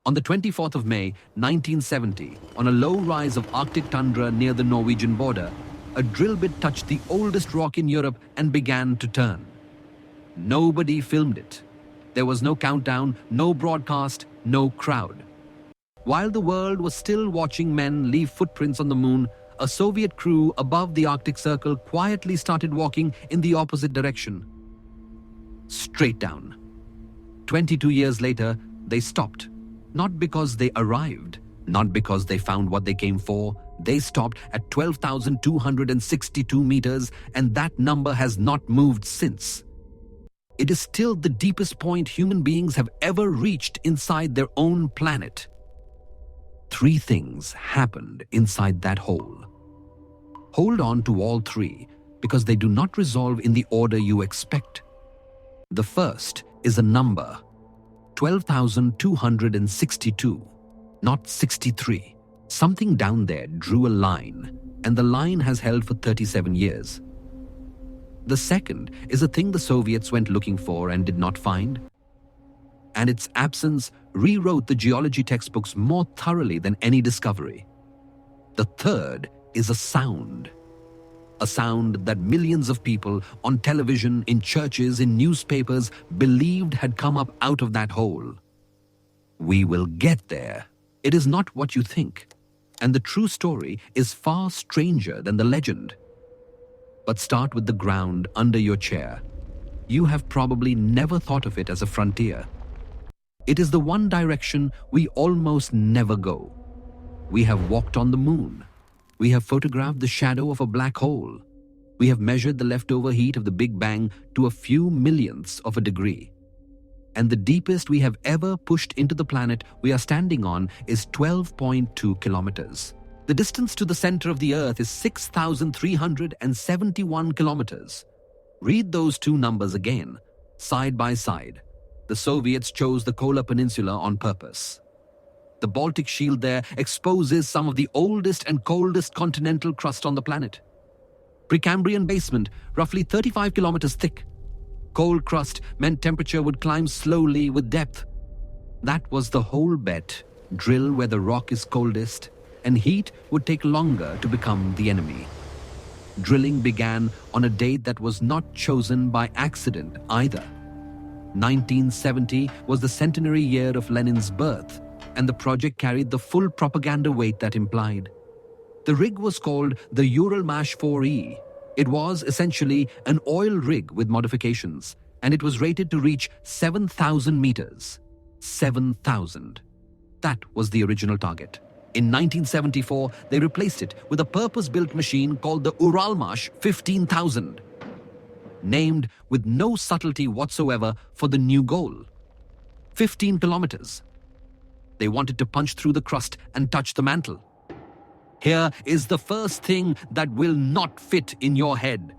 On the 24th of May, 1970, on a low rise of Arctic tundra near the Norwegian border, a drill bit touched the oldest rock in Europe and began to turn. Nobody filmed it. There was no countdown, no broadcast, no crowd. While the world was still watching men leave footprints on the moon, a Soviet crew above the Arctic Circle quietly started walking in the opposite direction. Straight down. 22 years later, they stopped. Not because they arrived, not because they found what they came for. They stopped at 12,262 meters, and that number has not moved since. It is still the deepest point human beings have ever reached inside their own planet. 3 things happened inside that hole. Hold on to all 3 because they do not resolve in the order you expect. The first is a number, 12,262, not 63. Something down there drew a line, and the line has held for 37 years. The second is a thing the Soviets went looking for and did not find. And its absence rewrote the geology textbooks more thoroughly than any discovery. The third is a sound that millions of people on television, in churches, in newspapers believed had come up out of that hole. We will get there. It is not what you think, and the true story is far stranger than the legend. But start with the ground under your chair. You have probably never thought of it as a frontier. It is the one direction we almost never go. We have walked on the moon. We have photographed the shadow of a black hole. We have measured the leftover heat of the Big Bang to a few millionths of a degree. And the deepest we have ever pushed into the planet we are standing on is 12.2 kilometers. The distance to the center of the Earth is 6,371 kilometers. Read those 2 numbers again, side by side. The Soviets chose the Kola Peninsula on purpose. The Baltic Shield there exposes some of the oldest and coldest continental crust on the planet. Precambrian basement, roughly 35 kilometers thick. Cold crust meant temperature would climb slowly with depth. That was the whole bet. Drill where the rock is coldest, and heat would take longer to become the enemy. Drilling began on a date that was not chosen by accident either. 1970 was the centenary year of Lenin's birth, and the project carried the full propaganda weight that implied. The rig was called the Uralmash 4E. It was essentially an oil rig with modifications, and it was rated to reach 7,000 meters. 7,000. That was the original target. In 1974, they replaced it with a purpose-built machine called the Uralmash 15,000, named with no subtlety whatsoever for the new goal. 15 kilometers. They wanted to punch through the crust and touch the mantle. Here is the first thing that will not fit in your head.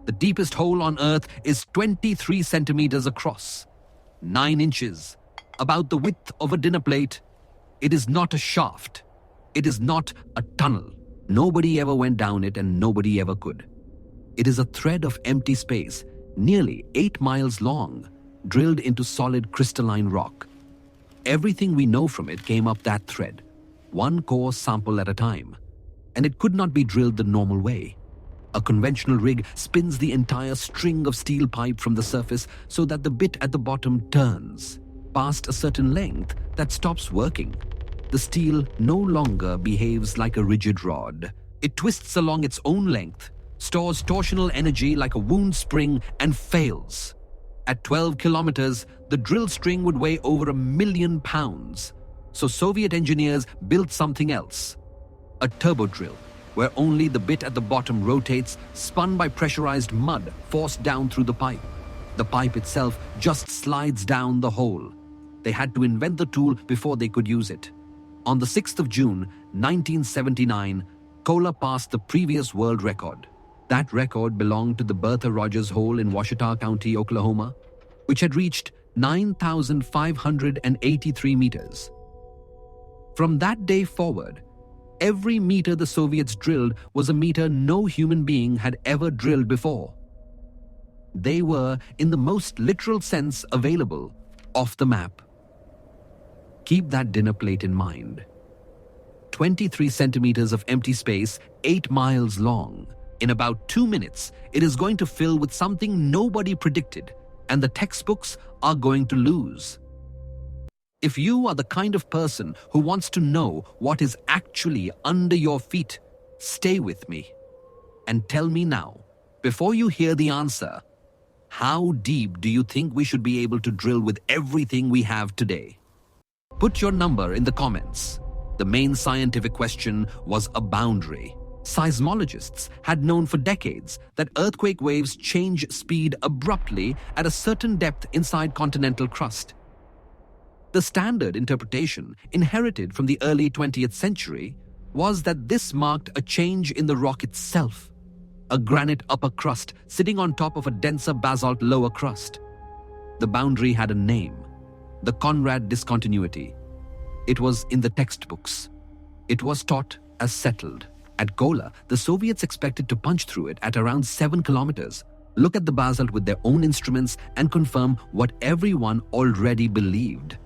The deepest hole on Earth is 23 centimeters across, 9 inches, about the width of a dinner plate. It is not a shaft. It is not a tunnel. Nobody ever went down it, and nobody ever could. It is a thread of empty space, nearly 8 miles long, drilled into solid crystalline rock. Everything we know from it came up that thread, one core sample at a time. And it could not be drilled the normal way. A conventional rig spins the entire string of steel pipe from the surface so that the bit at the bottom turns. Past a certain length, that stops working. The steel no longer behaves like a rigid rod. It twists along its own length, stores torsional energy like a wound spring, and fails. At 12 kilometers, the drill string would weigh over 1 million pounds. So Soviet engineers built something else. A turbo drill, where only the bit at the bottom rotates, spun by pressurized mud forced down through the pipe. The pipe itself just slides down the hole. They had to invent the tool before they could use it. On the 6th of June, 1979, Kola passed the previous world record. That record belonged to the Bertha Rogers Hole in Washita County, Oklahoma, which had reached 9,583 meters. From that day forward, every meter the Soviets drilled was a meter no human being had ever drilled before. They were, in the most literal sense available, off the map. Keep that dinner plate in mind. 23 centimeters of empty space, 8 miles long. In about 2 minutes, it is going to fill with something nobody predicted, and the textbooks are going to lose. If you are the kind of person who wants to know what is actually under your feet, stay with me and tell me now, before you hear the answer, how deep do you think we should be able to drill with everything we have today? Put your number in the comments. The main scientific question was a boundary. Seismologists had known for decades that earthquake waves change speed abruptly at a certain depth inside continental crust. The standard interpretation, inherited from the early 20th century, was that this marked a change in the rock itself, a granite upper crust sitting on top of a denser basalt lower crust. The boundary had a name, the Conrad discontinuity. It was in the textbooks. It was taught as settled. At Kola, the Soviets expected to punch through it at around 7 kilometers, look at the basalt with their own instruments and confirm what everyone already believed.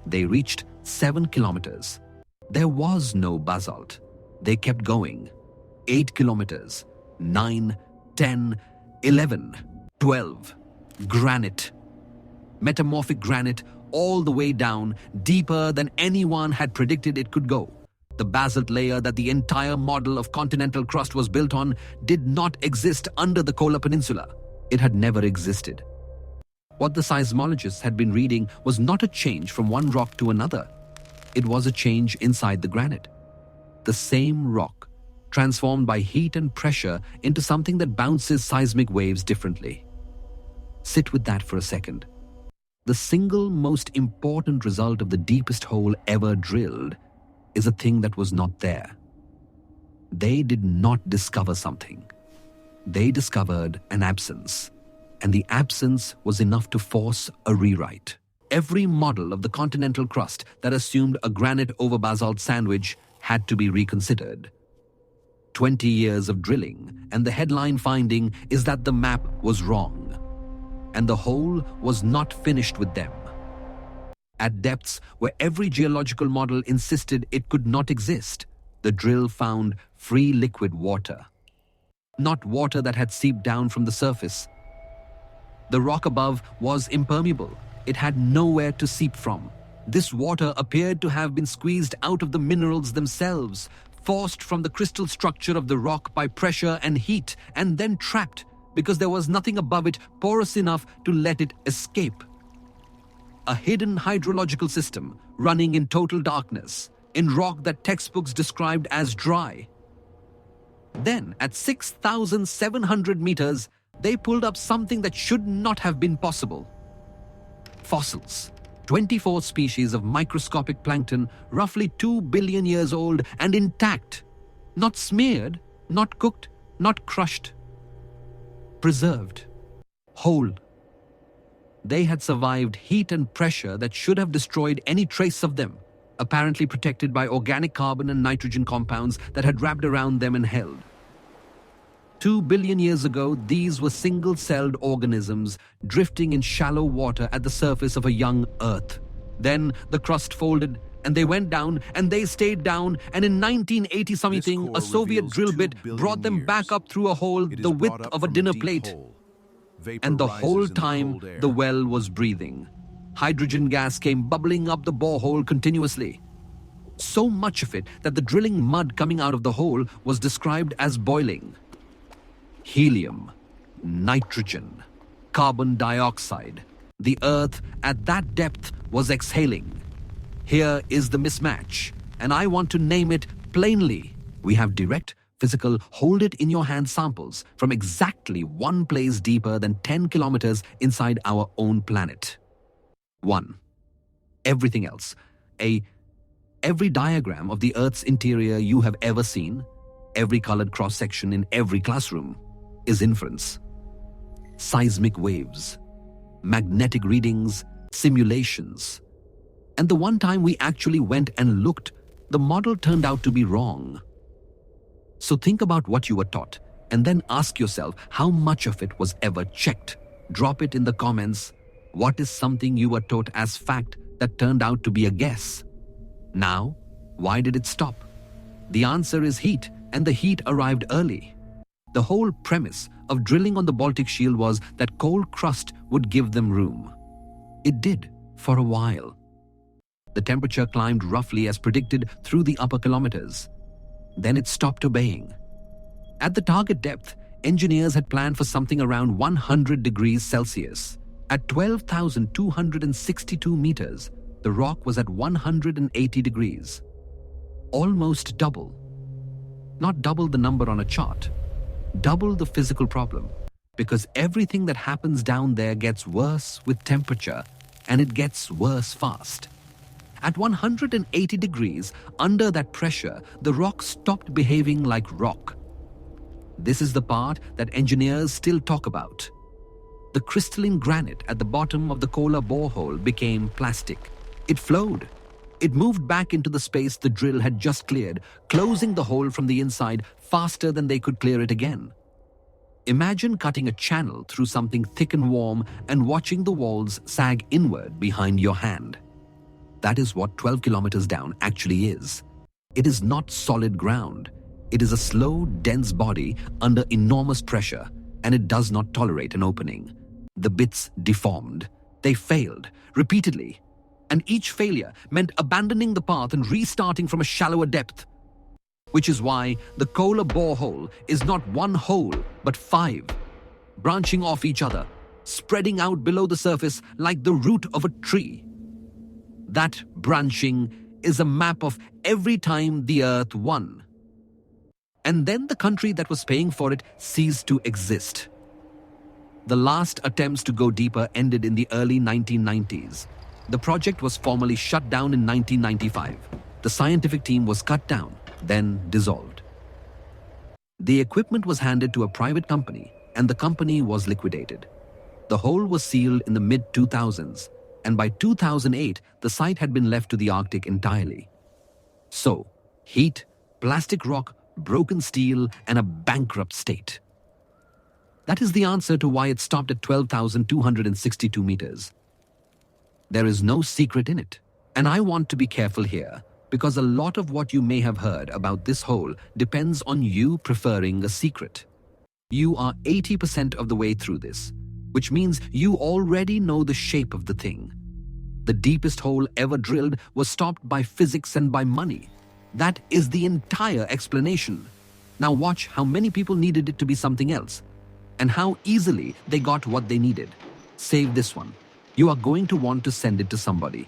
They reached 7 kilometers. There was no basalt. They kept going. 8 kilometers, 9, 10, 11, 12. Granite. Metamorphic granite all the way down, deeper than anyone had predicted it could go. The basalt layer that the entire model of continental crust was built on did not exist under the Kola Peninsula. It had never existed. What the seismologists had been reading was not a change from one rock to another. It was a change inside the granite. The same rock, transformed by heat and pressure into something that bounces seismic waves differently. Sit with that for a second. The single most important result of the deepest hole ever drilled is a thing that was not there. They did not discover something. They discovered an absence, and the absence was enough to force a rewrite. Every model of the continental crust that assumed a granite over basalt sandwich had to be reconsidered. 20 years of drilling, and the headline finding is that the map was wrong, and the hole was not finished with them. At depths where every geological model insisted it could not exist, the drill found free liquid water. Not water that had seeped down from the surface. The rock above was impermeable. It had nowhere to seep from. This water appeared to have been squeezed out of the minerals themselves, forced from the crystal structure of the rock by pressure and heat, and then trapped because there was nothing above it porous enough to let it escape. A hidden hydrological system running in total darkness, in rock that textbooks described as dry. Then, at 6,700 meters, they pulled up something that should not have been possible. Fossils. 24 species of microscopic plankton, roughly 2 billion years old and intact. Not smeared, not cooked, not crushed. Preserved. Whole. They had survived heat and pressure that should have destroyed any trace of them, apparently protected by organic carbon and nitrogen compounds that had wrapped around them and held. 2 billion years ago, these were single-celled organisms drifting in shallow water at the surface of a young Earth. Then the crust folded, and they went down, and they stayed down, and in 1980-something, a Soviet drill bit brought them back up through a hole the width of a dinner plate. And the whole time, the well was breathing. Hydrogen gas came bubbling up the borehole continuously. So much of it that the drilling mud coming out of the hole was described as boiling. Helium, nitrogen, carbon dioxide. The Earth at that depth was exhaling. Here is the mismatch, and I want to name it plainly. We have direct, physical, hold-it-in-your-hand samples from exactly one place deeper than 10 kilometers inside our own planet. 1. Everything else. Every diagram of the Earth's interior you have ever seen, every colored cross-section in every classroom, is inference. Seismic waves, magnetic readings, simulations. And the one time we actually went and looked, the model turned out to be wrong. So think about what you were taught, and then ask yourself how much of it was ever checked. Drop it in the comments. What is something you were taught as fact that turned out to be a guess. Now, why did it stop? The answer is heat, and the heat arrived early. The whole premise of drilling on the Baltic Shield was that cold crust would give them room. It did, for a while. The temperature climbed roughly as predicted through the upper kilometers. Then it stopped obeying. At the target depth, engineers had planned for something around 100 degrees Celsius. At 12,262 meters, the rock was at 180 degrees. Almost double. Not double the number on a chart. Double the physical problem. Because everything that happens down there gets worse with temperature, and it gets worse fast. At 180 degrees, under that pressure, the rock stopped behaving like rock. This is the part that engineers still talk about. The crystalline granite at the bottom of the Kola borehole became plastic. It flowed. It moved back into the space the drill had just cleared, closing the hole from the inside faster than they could clear it again. Imagine cutting a channel through something thick and warm and watching the walls sag inward behind your hand. That is what 12 kilometers down actually is. It is not solid ground. It is a slow, dense body under enormous pressure, and it does not tolerate an opening. The bits deformed. They failed, repeatedly. And each failure meant abandoning the path and restarting from a shallower depth. Which is why the Kola borehole is not one hole, but 5, branching off each other, spreading out below the surface like the root of a tree. That branching is a map of every time the Earth won. And then the country that was paying for it ceased to exist. The last attempts to go deeper ended in the early 1990s. The project was formally shut down in 1995. The scientific team was cut down, then dissolved. The equipment was handed to a private company, and the company was liquidated. The hole was sealed in the mid-2000s, and by 2008, the site had been left to the Arctic entirely. So, heat, plastic rock, broken steel, and a bankrupt state. That is the answer to why it stopped at 12,262 meters. There is no secret in it, and I want to be careful here, because a lot of what you may have heard about this hole depends on you preferring a secret. You are 80% of the way through this, which means you already know the shape of the thing. The deepest hole ever drilled was stopped by physics and by money. That is the entire explanation. Now watch how many people needed it to be something else, and how easily they got what they needed. Save this one. You are going to want to send it to somebody.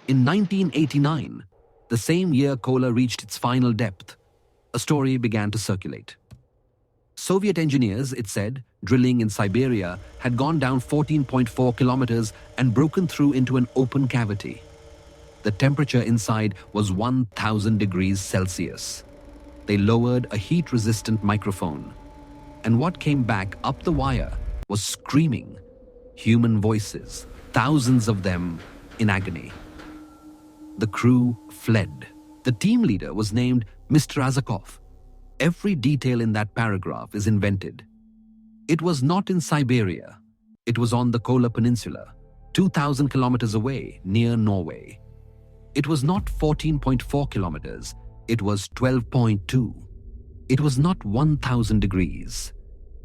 In 1989, the same year Kola reached its final depth, a story began to circulate. Soviet engineers, it said, drilling in Siberia, had gone down 14.4 kilometers and broken through into an open cavity. The temperature inside was 1,000 degrees Celsius. They lowered a heat-resistant microphone, and what came back up the wire was screaming, human voices, thousands of them in agony. The crew fled. The team leader was named Mr. Azakov. Every detail in that paragraph is invented. It was not in Siberia. It was on the Kola Peninsula, 2,000 kilometers away, near Norway. It was not 14.4 kilometers. It was 12.2. It was not 1,000 degrees.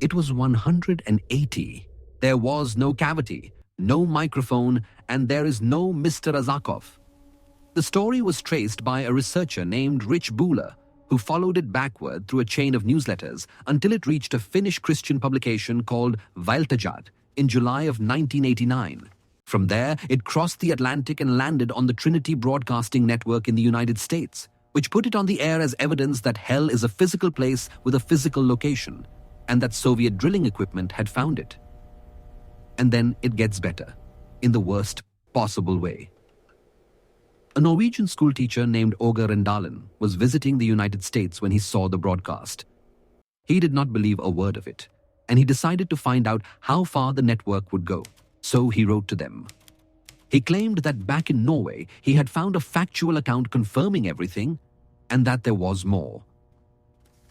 It was 180. There was no cavity, no microphone, and there is no Mr. Azakov. The story was traced by a researcher named Rich Buhler, who followed it backward through a chain of newsletters until it reached a Finnish Christian publication called Valtajat in July of 1989. From there, it crossed the Atlantic and landed on the Trinity Broadcasting Network in the United States, which put it on the air as evidence that hell is a physical place with a physical location, and that Soviet drilling equipment had found it. And then it gets better, in the worst possible way. A Norwegian schoolteacher named Åge Rendalen was visiting the United States when he saw the broadcast. He did not believe a word of it, and he decided to find out how far the network would go. So he wrote to them. He claimed that back in Norway, he had found a factual account confirming everything, and that there was more.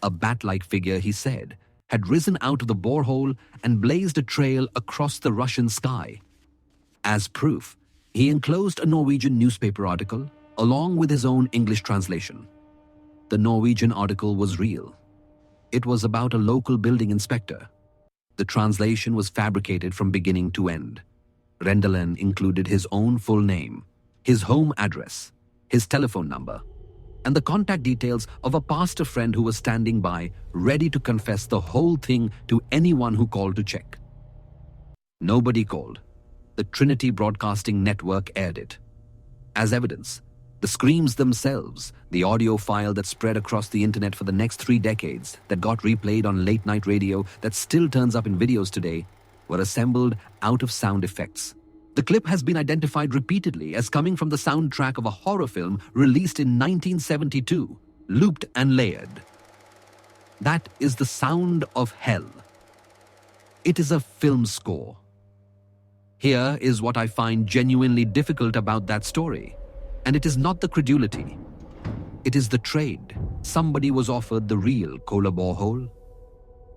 A bat-like figure, he said, had risen out of the borehole and blazed a trail across the Russian sky. As proof, He enclosed a Norwegian newspaper article along with his own English translation. The Norwegian article was real. It was about a local building inspector. The translation was fabricated from beginning to end. Rendalen included his own full name, his home address, his telephone number, and the contact details of a pastor friend who was standing by, ready to confess the whole thing to anyone who called to check. Nobody called. The Trinity Broadcasting Network aired it. As evidence, the screams themselves, the audio file that spread across the internet for the next 3 decades, that got replayed on late-night radio, that still turns up in videos today, were assembled out of sound effects. The clip has been identified repeatedly as coming from the soundtrack of a horror film released in 1972, looped and layered. That is the sound of hell. It is a film score. Here is what I find genuinely difficult about that story. And it is not the credulity. It is the trade. Somebody was offered the real Kola borehole.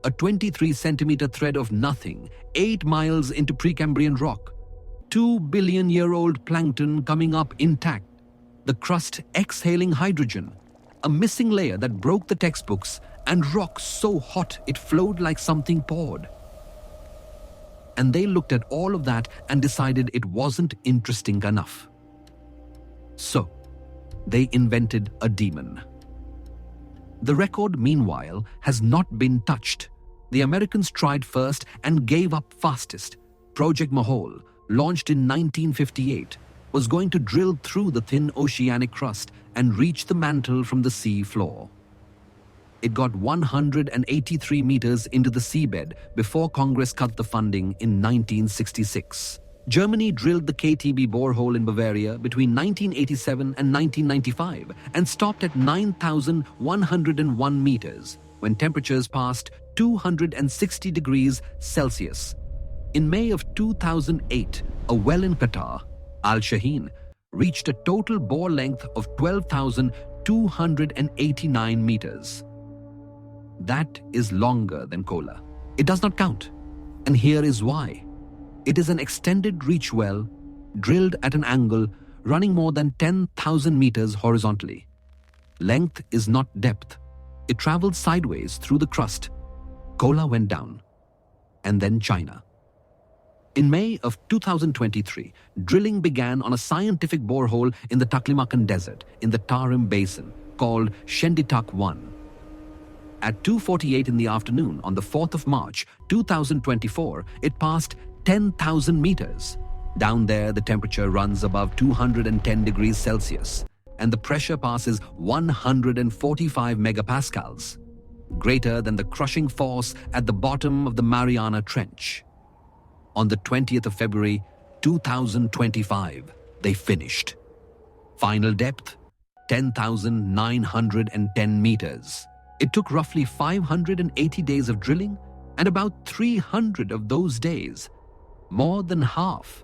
A 23-centimeter thread of nothing, 8 miles into Precambrian rock. 2 billion-year-old plankton coming up intact. The crust exhaling hydrogen. A missing layer that broke the textbooks, and rock so hot it flowed like something poured. And they looked at all of that and decided it wasn't interesting enough. So, they invented a demon. The record, meanwhile, has not been touched. The Americans tried first and gave up fastest. Project Mahole, launched in 1958, was going to drill through the thin oceanic crust and reach the mantle from the sea floor. It got 183 meters into the seabed before Congress cut the funding in 1966. Germany drilled the KTB borehole in Bavaria between 1987 and 1995 and stopped at 9,101 meters when temperatures passed 260 degrees Celsius. In May of 2008, a well in Qatar, Al Shaheen, reached a total bore length of 12,289 meters. That is longer than Kola. It does not count. And here is why. It is an extended reach well, drilled at an angle, running more than 10,000 meters horizontally. Length is not depth. It traveled sideways through the crust. Kola went down. And then China. In May of 2023, drilling began on a scientific borehole in the Taklamakan Desert in the Tarim Basin called Shenditak-1. At 2:48 in the afternoon on the 4th of March 2024, it passed 10,000 meters. Down there, the temperature runs above 210 degrees Celsius, and the pressure passes 145 megapascals, greater than the crushing force at the bottom of the Mariana Trench. On the 20th of February 2025, they finished. Final depth, 10,910 meters. It took roughly 580 days of drilling, and about 300 of those days, more than half,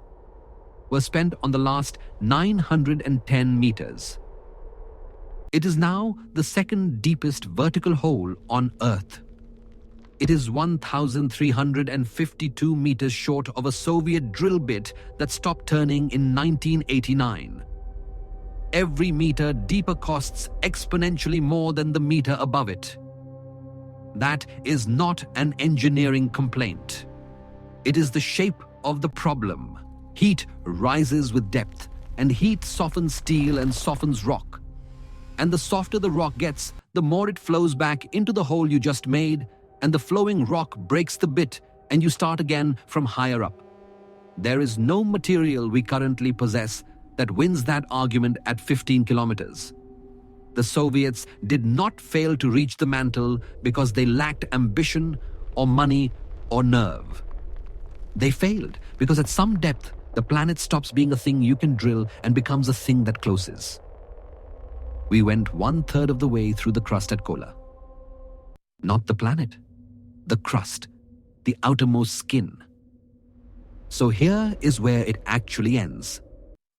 were spent on the last 910 meters. It is now the second deepest vertical hole on Earth. It is 1,352 meters short of a Soviet drill bit that stopped turning in 1989. Every meter deeper costs exponentially more than the meter above it. That is not an engineering complaint. It is the shape of the problem. Heat rises with depth, and heat softens steel and softens rock. And the softer the rock gets, the more it flows back into the hole you just made, and the flowing rock breaks the bit, and you start again from higher up. There is no material we currently possess that wins that argument at 15 kilometers. The Soviets did not fail to reach the mantle because they lacked ambition or money or nerve. They failed because at some depth, the planet stops being a thing you can drill and becomes a thing that closes. We went 1/3 of the way through the crust at Kola. Not the planet, the crust, the outermost skin. So here is where it actually ends.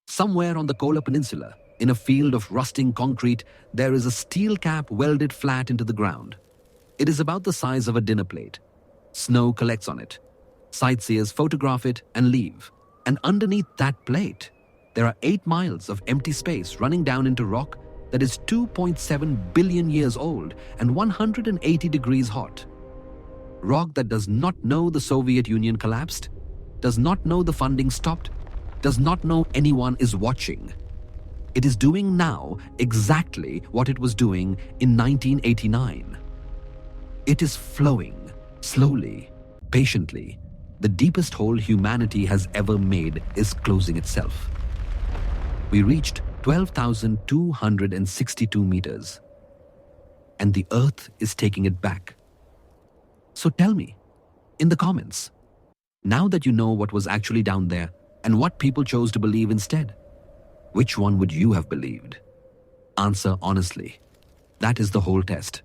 Somewhere on the Kola Peninsula, in a field of rusting concrete, there is a steel cap welded flat into the ground. It is about the size of a dinner plate. Snow collects on it. Sightseers photograph it and leave. And underneath that plate, There are 8 miles of empty space running down into rock that is 2.7 billion years old and 180 degrees hot. Rock that does not know the Soviet Union collapsed, does not know the funding stopped, does not know anyone is watching. It is doing now exactly what it was doing in 1989. It is flowing, slowly, patiently. The deepest hole humanity has ever made is closing itself. We reached 12,262 meters, and the Earth is taking it back. So tell me, in the comments, now that you know what was actually down there and what people chose to believe instead, which one would you have believed? Answer honestly. That is the whole test.